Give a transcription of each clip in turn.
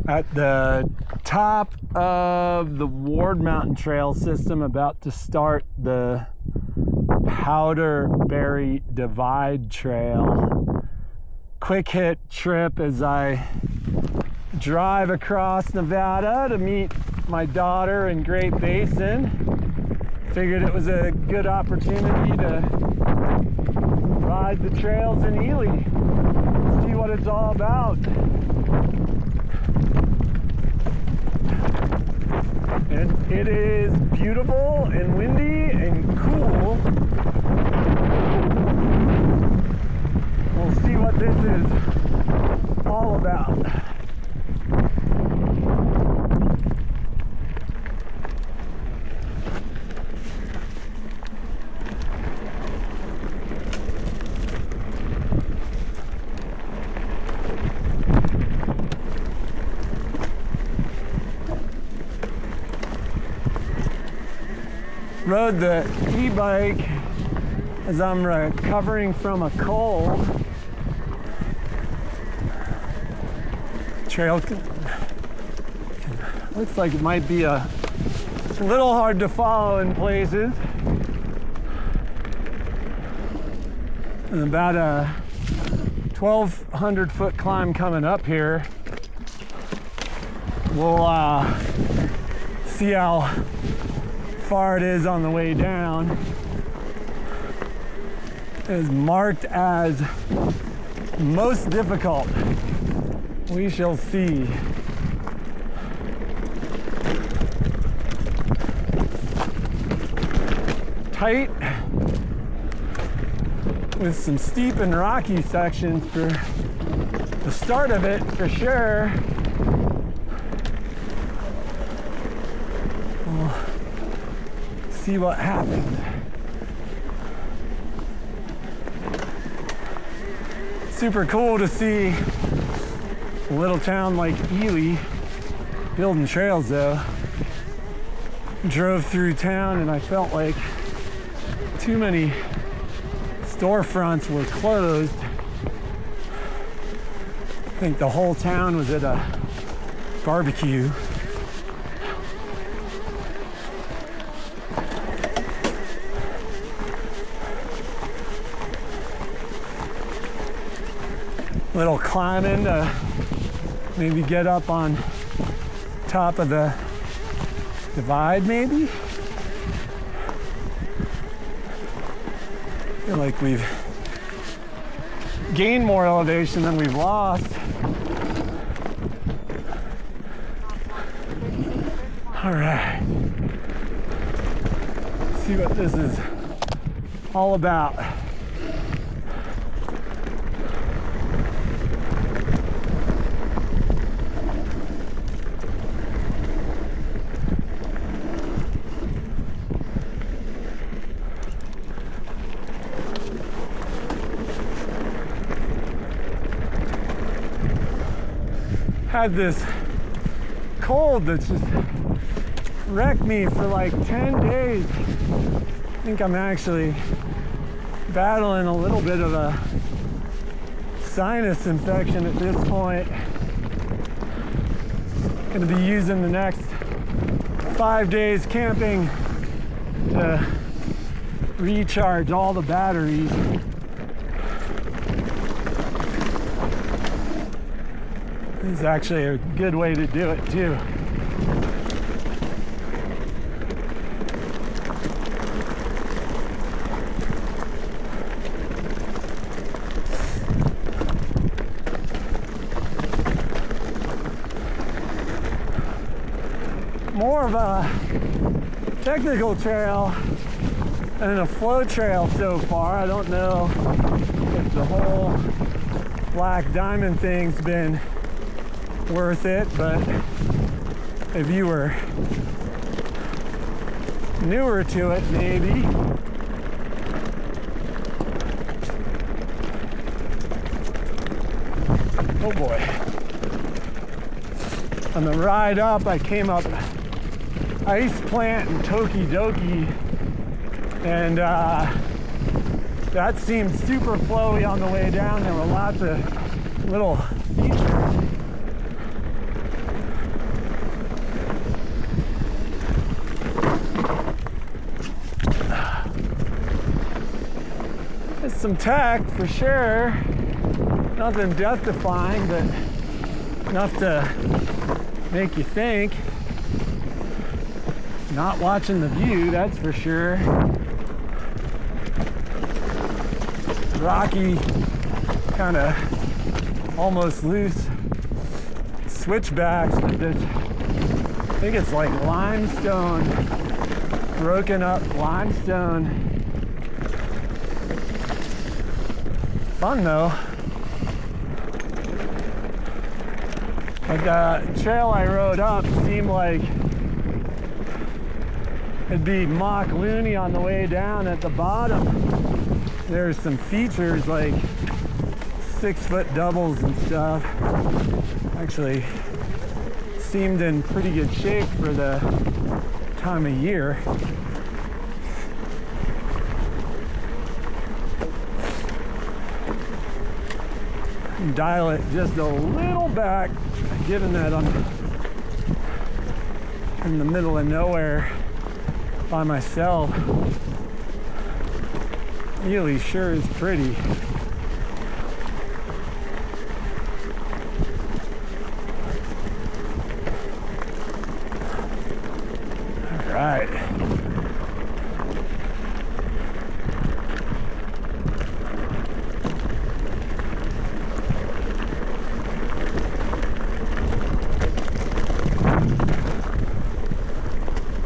At the top of the Ward Mountain Trail system, about to start the Powderberry Divide Trail. Quick hit trip as I drive across Nevada to meet my daughter in Great Basin. Figured it was a good opportunity to ride the trails in Ely, see what it's all about. And it is beautiful and windy and cool. We'll see what this is all about. Rode the e-bike as I'm recovering from a cold. Trail looks like it might be a little hard to follow in places. And about a 1,200 foot climb coming up here. We'll see how far it is on the way down. It is marked as most difficult. We shall see. Tight with some steep and rocky sections for the start of it, for sure. See what happens. Super cool to see a little town like Ely building trails though. Drove through town and I felt like too many storefronts were closed. I think the whole town was at a barbecue. Little climbing to maybe get up on top of the divide, maybe. I feel like we've gained more elevation than we've lost. All right. See what this is all about. Had this cold that's just wrecked me for like 10 days. I think I'm actually battling a little bit of a sinus infection at this point. Gonna be using the next 5 days camping to recharge all the batteries. This is actually a good way to do it too. More of a technical trail than a flow trail so far. I don't know if the whole Black Diamond thing's been worth it, but if you were newer to it, maybe. Oh boy. On the ride up, I came up Ice Plant and Tokidoki, and that seemed super flowy on the way down. There were lots of little features. some tech for sure. Nothing death-defying, but enough to make you think. Not watching the view, that's for sure. Rocky, kind of almost loose switchbacks with this. I think it's like limestone, broken up limestone. Fun though. But the trail I rode up seemed like it'd be mock loony on the way down at the bottom. There's some features like 6-foot doubles and stuff. Actually seemed in pretty good shape for the time of year. Dial it just a little back, given that I'm in the middle of nowhere by myself. Really sure is pretty. All right.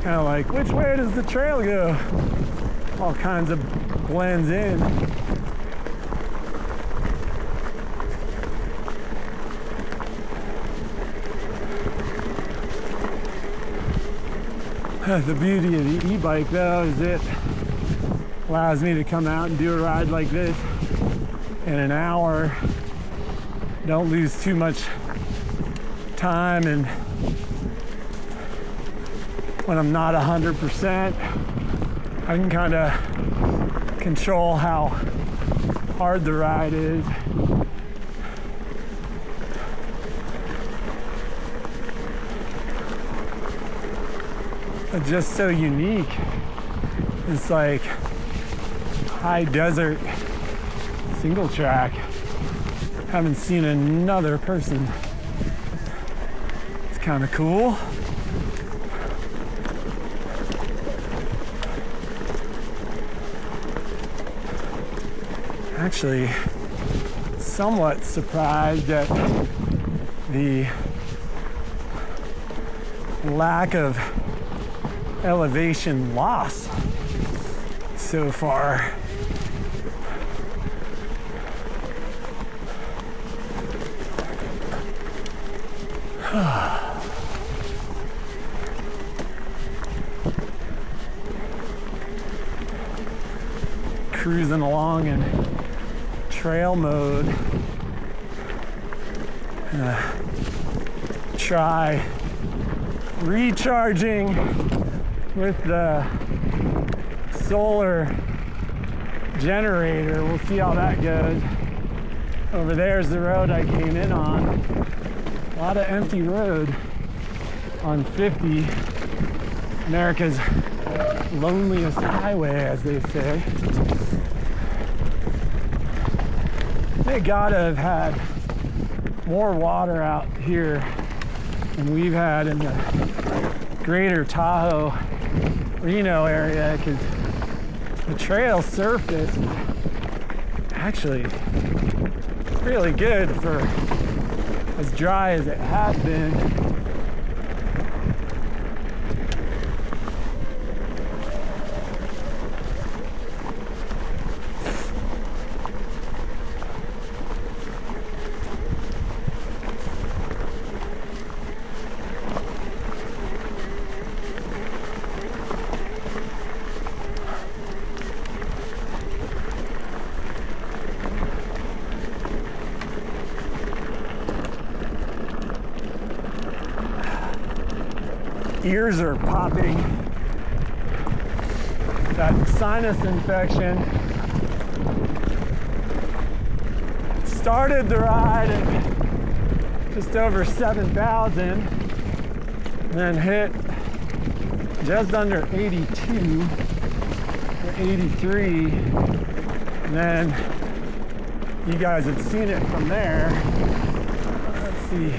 Kind of like, which way does the trail go? All kinds of blends in. The beauty of the e-bike though is it allows me to come out and do a ride like this in an hour. Don't lose too much time, and when I'm not 100%, I can kind of control how hard the ride is. It's just so unique. It's like high desert single track. Haven't seen another person. It's kind of cool. Actually, somewhat surprised at the lack of elevation loss so far. Cruising along in trail mode. Try recharging with the solar generator. We'll see how that goes. Over there's the road I came in on. A lot of empty road on 50, America's loneliest highway, as they say. They gotta have had more water out here than we've had in the greater Tahoe, Reno area, because the trail surface is actually really good for as dry as it has been. Ears are popping. That sinus infection. Started the ride at just over 7,000, then hit just under 82 or 83 And then you guys have seen it from there. Let's see.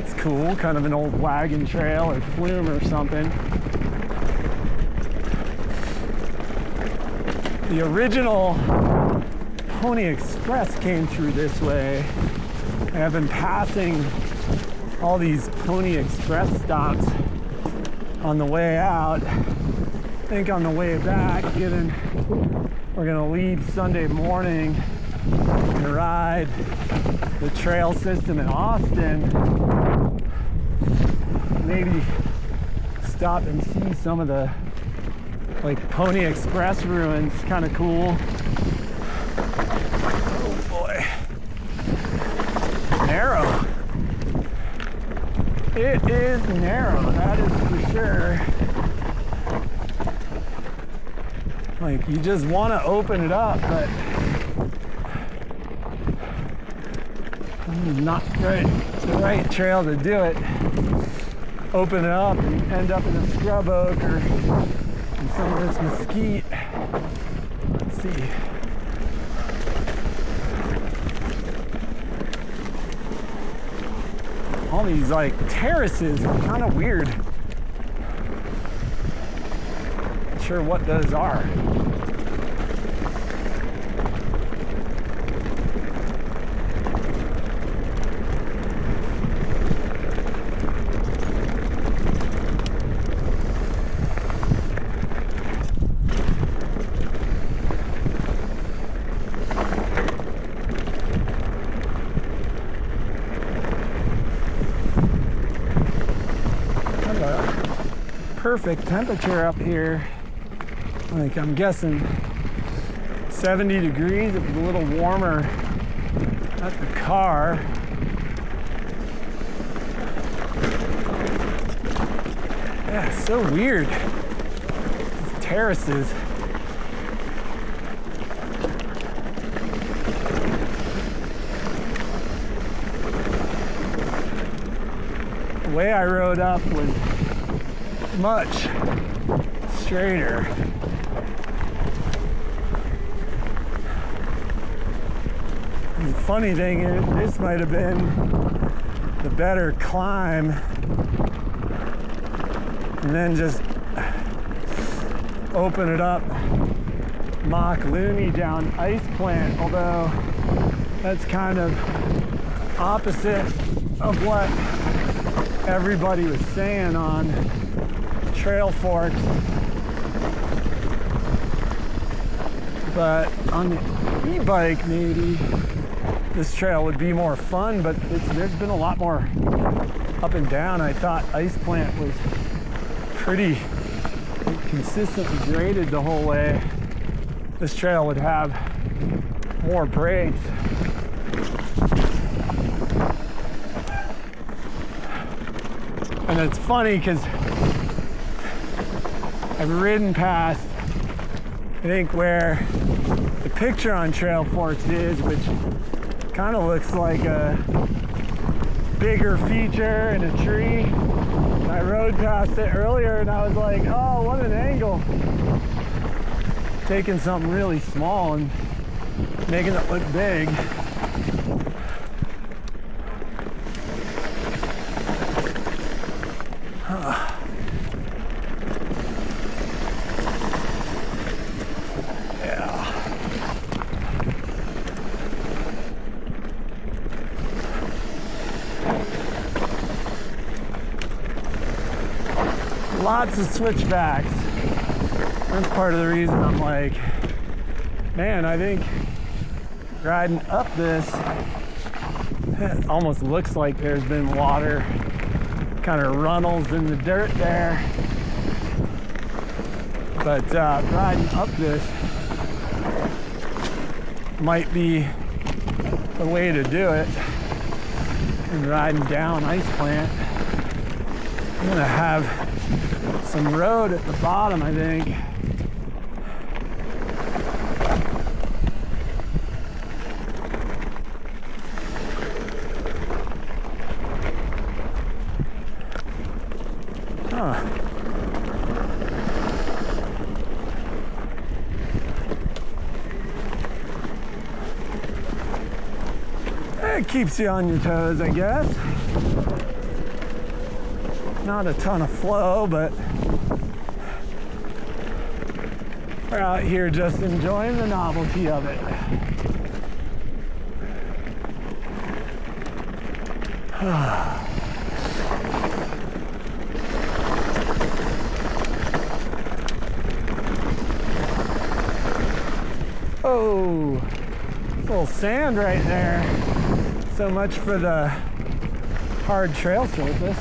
It's cool, kind of an old wagon trail or flume or something. The original Pony Express came through this way. I have been passing all these Pony Express stops on the way out. I think on the way back, we're gonna leave Sunday morning and ride the trail system in Austin. Maybe stop and see some of the like Pony Express ruins. Kind of cool. Oh boy. Narrow. It is narrow, that is for sure. Like, you just want to open it up, but not the right trail to do it. Open it up and end up in a scrub oak or in some of this mesquite. Let's see. All these like terraces are kind of weird. Not sure what those are. Perfect temperature up here. Like, I'm guessing 70 degrees. It was a little warmer at the car. Yeah, it's so weird. These terraces. The way I rode up was much straighter. The funny thing is, this might have been the better climb, and then just open it up Mock Looney down Ice Plant, although that's kind of opposite of what everybody was saying on trail forks. But on the e-bike, maybe this trail would be more fun, but there's been a lot more up and down. I thought Ice Plant was pretty consistently graded the whole way. This trail would have more breaks. And it's funny because I've ridden past, I think, where the picture on Trail Forks is, which kind of looks like a bigger feature in a tree. And I rode past it earlier and I was like, oh, what an angle. Taking something really small and making it look big. Lots of switchbacks. That's part of the reason I'm like, man, I think riding up this, it almost looks like there's been water, kind of runnels in the dirt there. But riding up this might be the way to do it. And riding down Ice Plant, I'm gonna have some road at the bottom, I think. Huh. It keeps you on your toes, I guess. Not a ton of flow, but we're out here just enjoying the novelty of it. Oh, little sand right there. So much for the hard trail surface.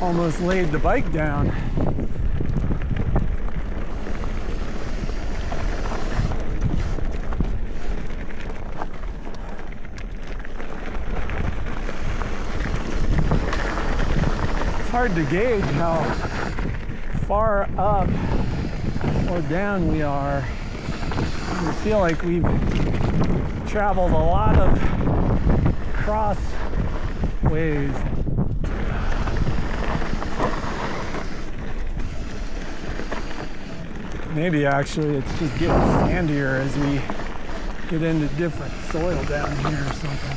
Almost laid the bike down. It's hard to gauge how far up or down we are. I feel like we've traveled a lot of crossways. Maybe actually it's just getting sandier as we get into different soil down here or something.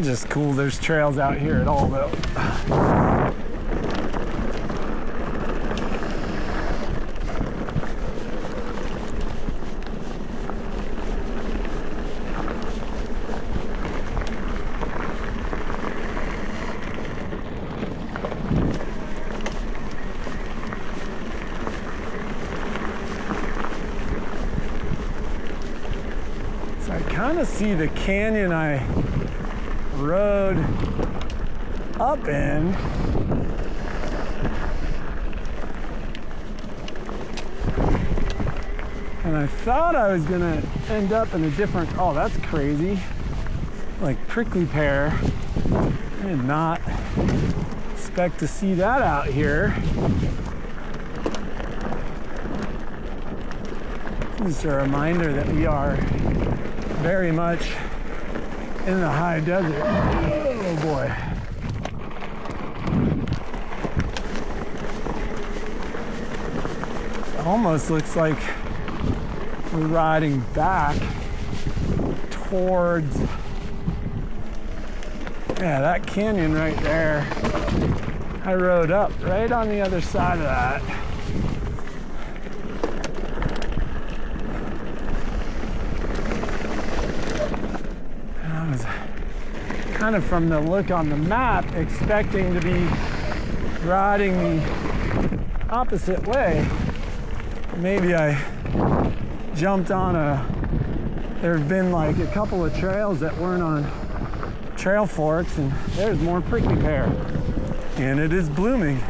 Just cool there's trails out here at all though. So I kind of see the canyon I rode up in. And I thought I was gonna end up in a different, oh, that's crazy. Like prickly pear. I did not expect to see that out here. Just a reminder that we are very much in the high desert. Oh boy. It almost looks like we're riding back towards, yeah, that canyon right there. I rode up right on the other side of that. Kind of from the look on the map, expecting to be riding the opposite way. Maybe I jumped on there have been like a couple of trails that weren't on trail forks, and there's more prickly pear. And it is blooming.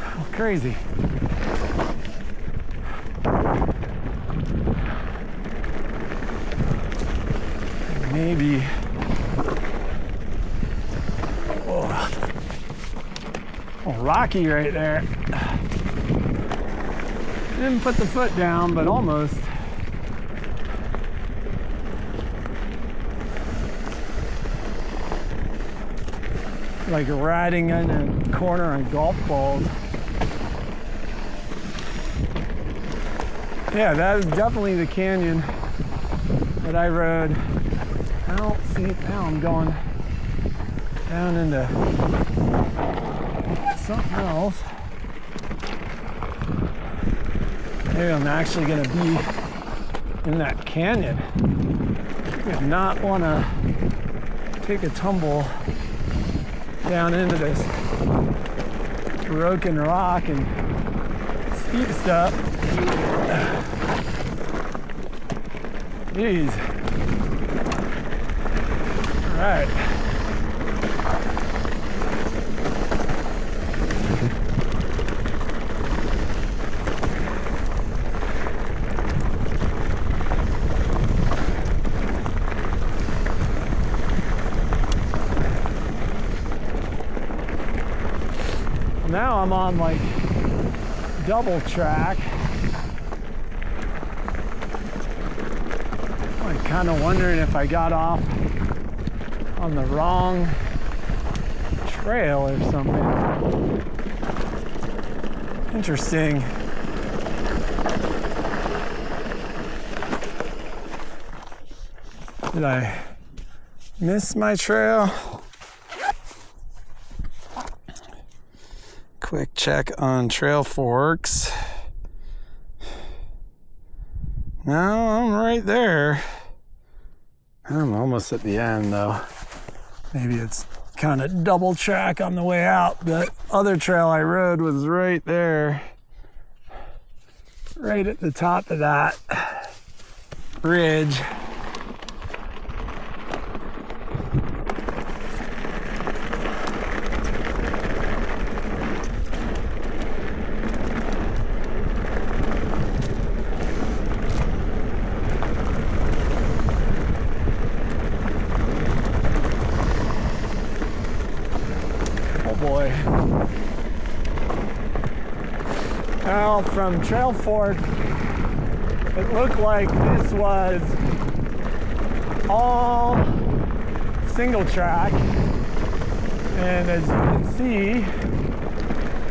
Oh, crazy. Maybe rocky right there. Didn't put the foot down, but almost. Like riding in a corner on golf balls. Yeah, that is definitely the canyon that I rode. I don't see it now. I'm going down into something else. Maybe I'm actually going to be in that canyon. I would not want to take a tumble down into this broken rock and steep stuff. Jeez. All right. Now I'm on like double track. I'm kind of wondering if I got off on the wrong trail or something. Interesting. Did I miss my trail? Quick check on trail forks. No, I'm right there. I'm almost at the end though. Maybe it's kind of double track on the way out. The other trail I rode was right there. Right at the top of that ridge. Boy. Now from Trail Fork, it looked like this was all single track, and as you can see,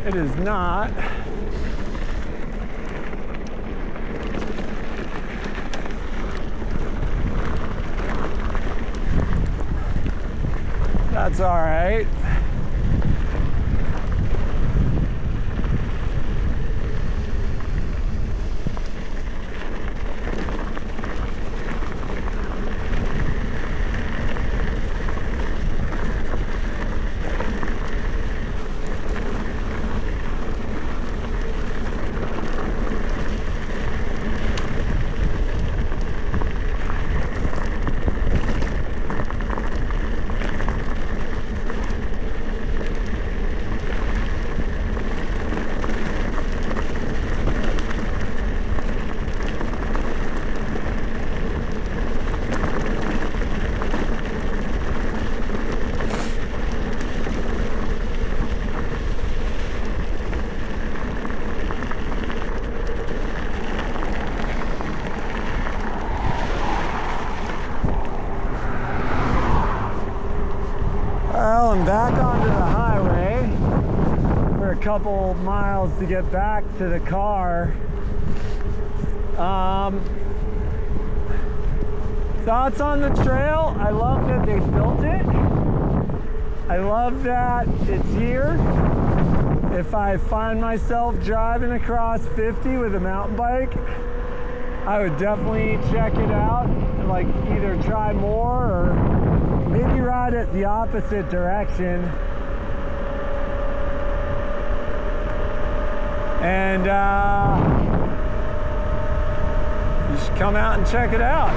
it is not. That's all right. Well, I'm back onto the highway for a couple miles to get back to the car. Thoughts on the trail? I love that they built it. I love that it's here. If I find myself driving across 50 with a mountain bike, I would definitely check it out, like either try more or maybe ride it the opposite direction. And you should come out and check it out.